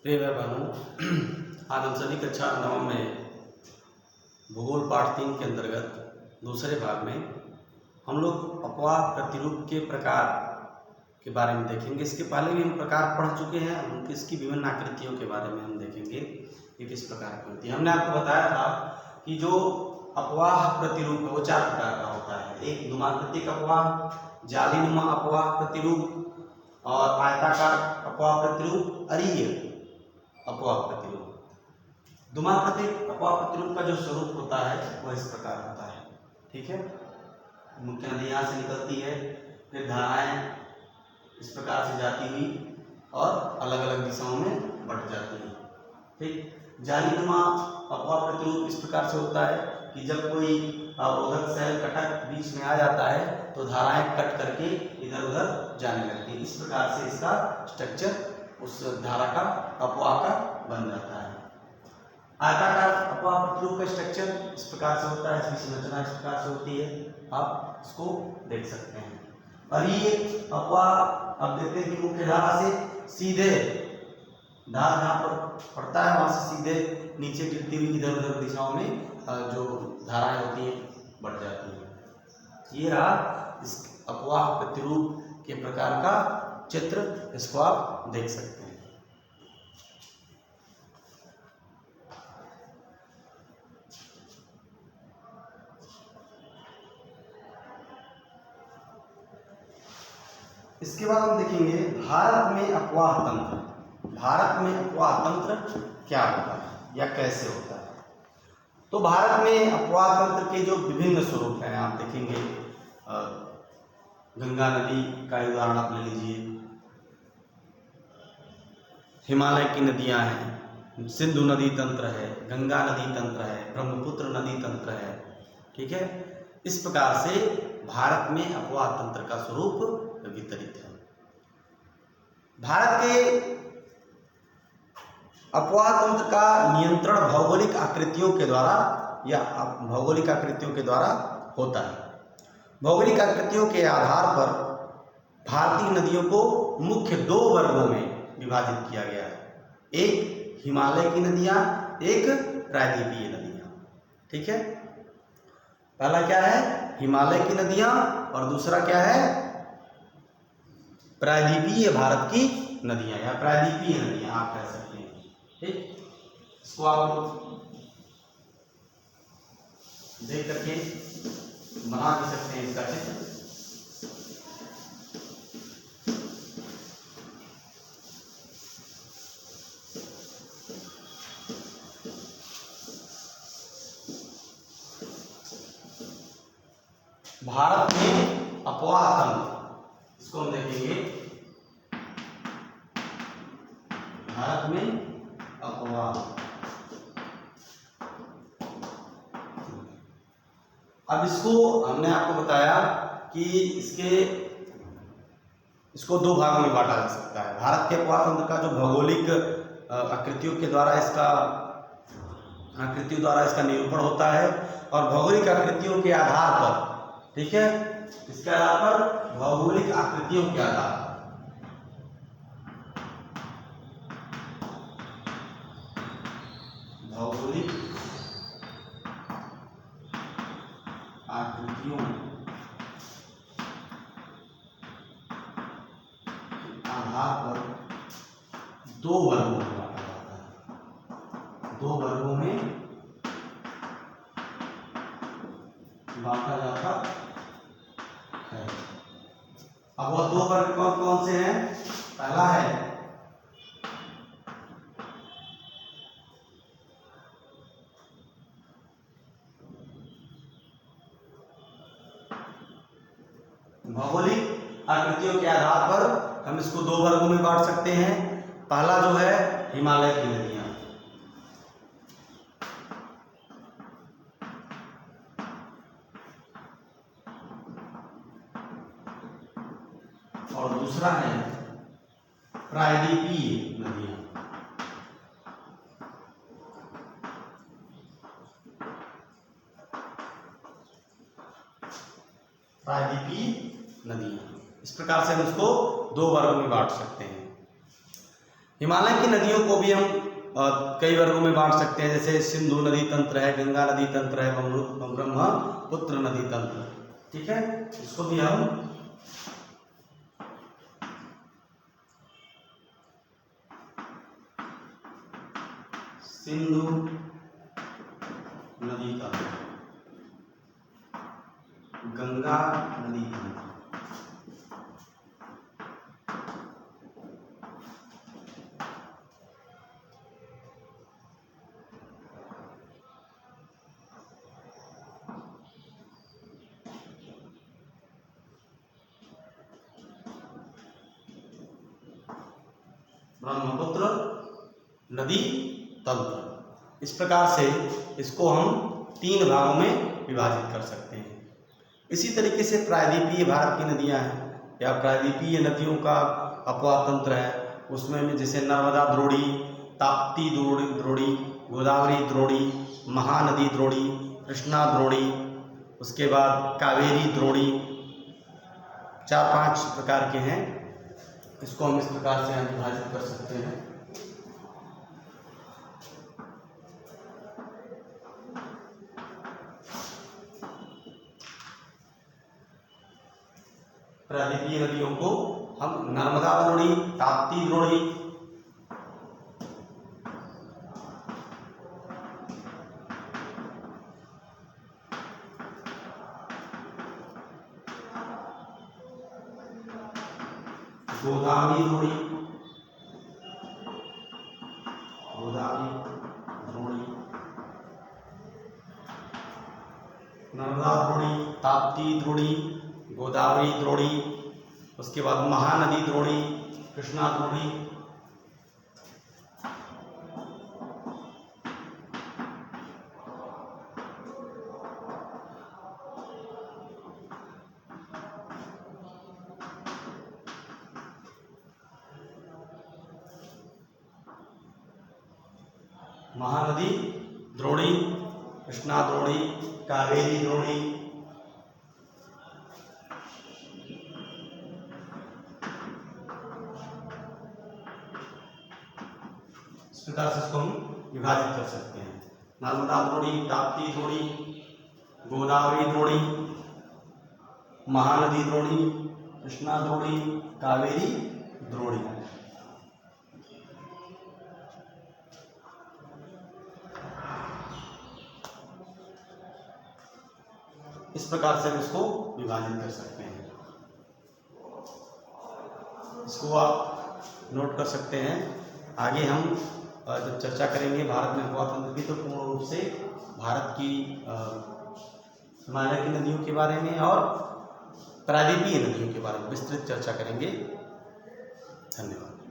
प्रिय भाई बहनों, आज हम सभी कक्षा 9 में भूगोल पाठ 3 के अंतर्गत दूसरे भाग में हम लोग अपवाह प्रतिरूप के प्रकार के बारे में देखेंगे। इसके पहले भी हम प्रकार पढ़ चुके हैं। उनकी इसकी विभिन्न आकृतियों के बारे में हम देखेंगे कि किस प्रकार की होती है। हमने आपको बताया था कि जो अपवाह प्रतिरूप है वो 4 प्रकार का होता है। एक धूमाकृतिक अपवाह, जालीनुमा अपवाह प्रतिरूप और आयताकार अपवाह प्रतिरूप, अरीय अपवाह प्रतिरूप। धूमाकृतिक अपवाह प्रतिरूप का जो स्वरूप होता है वह इस प्रकार होता है। ठीक है, मुख्य नदी यहाँ से निकलती है, फिर धाराएं इस प्रकार से जाती हुई और अलग अलग दिशाओं में बढ़ जाती है। ठीक, जालीनुमा अपवाह प्रतिरूप इस प्रकार से होता है कि जब कोई अवरोधक सेल कटक बीच में आ जाता है तो धाराएं कट करके इधर उधर जाने लगती है। इस प्रकार से इसका स्ट्रक्चर उस धारा का अपवाह का बन जाता है। आयताकार अपवाह प्रतिरूप का स्ट्रक्चर इस प्रकार से होता है, इसकी संरचना इस प्रकार से होती है, आप इसको देख सकते हैं। अरीय अपवाह अब देखते हैं कि मुख्य धारा से सीधे धार जहाँ पर पड़ता है वहां से सीधे नीचे गिरती हुई इधर उधर दिशाओं में जो धाराएं होती हैं बढ़ जाती हैं। ये रहा इस अपवाह प्रतिरूप के प्रकार का चित्र, इसको आप देख सकते हैं। इसके बाद हम देखेंगे भारत में अपवाह तंत्र। भारत में अपवाह तंत्र क्या होता है या कैसे होता है। तो भारत में अपवाह तंत्र के जो विभिन्न स्वरूप हैं आप देखेंगे। गंगा नदी का उदाहरण आप ले लीजिए, हिमालय की नदियां हैं, सिंधु नदी तंत्र है, गंगा नदी तंत्र है, ब्रह्मपुत्र नदी तंत्र है। ठीक है, इस प्रकार से भारत में अपवाह तंत्र का स्वरूप वितरित है। भारत के अपवाह तंत्र का नियंत्रण भौगोलिक आकृतियों के द्वारा या भौगोलिक आकृतियों के द्वारा होता है। भौगोलिक आकृतियों के आधार पर भारतीय नदियों को मुख्य 2 वर्गों में विभाजित किया गया है। एक हिमालय की नदियां, एक प्रायद्वीपीय नदियां। ठीक है, पहला क्या है हिमालय की नदियां और दूसरा क्या है प्रायद्वीपीय भारत की नदियां या प्रायद्वीपीय नदियां आप कह सकते हैं। ठीक, इसको आप देख करके बना भी सकते हैं इसका चित्र। भारत में अपवाह तंत्र, इसको हम देखेंगे। भारत में अपवाह, अब इसको हमने आपको बताया कि इसको 2 भागों में बांटा जा सकता है। भारत के अपवाह तंत्र का जो भौगोलिक आकृतियों द्वारा इसका निरूपण होता है और भौगोलिक आकृतियों के आधार पर, ठीक है, इसके आधार पर भौगोलिक आकृतियों के आधार पर भौगोलिक आकृतियों के आधार पर 2 वर्गों में बांटा जाता है। 2 वर्गों में बांटा जाता है। अब वो 2 वर्ग कौन कौन से हैं? पहला है भौगोलिक आकृतियों के आधार पर हम इसको 2 वर्गों में बांट सकते हैं। पहला जो है हिमालय की नदियां, और दूसरा है प्रायद्वीपीय नदियां। प्रायद्वीपीय नदियां, इस प्रकार से हम इसको 2 वर्गों में बांट सकते हैं। हिमालय की नदियों को भी हम कई वर्गों में बांट सकते हैं, जैसे सिंधु नदी तंत्र है, गंगा नदी तंत्र है, ब्रह्मपुत्र नदी तंत्र। ठीक है, इसको भी हम सिंधु नदी तंत्र, गंगा नदी तंत्र, ब्रह्मपुत्र नदी तंत्र। इस प्रकार से इसको हम 3 भागों में विभाजित कर सकते हैं। इसी तरीके से प्रायद्वीपीय भारत की नदियां हैं या प्रायद्वीपीय नदियों का अपवाह तंत्र है, उसमें में जैसे नर्मदा द्रोणी, ताप्ती द्रोणी, गोदावरी द्रोणी, महानदी द्रोणी, कृष्णा द्रोणी, उसके बाद कावेरी द्रोणी, 4-5 प्रकार के हैं। इसको हम इस प्रकार से विभाजित कर सकते हैं। प्रायद्वीपीय नदियों को हम नर्मदा द्रोणी, ताप्ती द्रोणी, गोदावरी द्रोणी, नर्मदा द्रोणी, ताप्ती द्रोणी, गोदावरी द्रोणी, उसके बाद महानदी द्रोणी, कृष्णा द्रोणी, महानदी द्रोणी, कृष्णा द्रोणी, कावेरी द्रोणी, इस प्रकार से इसको हम विभाजित कर सकते हैं। नर्मदा द्रोणी, ताप्ती द्रोणी, गोदावरी द्रोणी, महानदी द्रोणी, कृष्णा द्रोणी, कावेरी द्रोणी। इस प्रकार से हम इसको विभाजित कर सकते हैं। इसको आप नोट कर सकते हैं। आगे हम जब चर्चा करेंगे भारत में अपवाह तंत्र की, तो पूर्ण रूप से भारत की हिमालय की नदियों के बारे में और प्रायद्वीपीय नदियों के बारे में विस्तृत चर्चा करेंगे। धन्यवाद।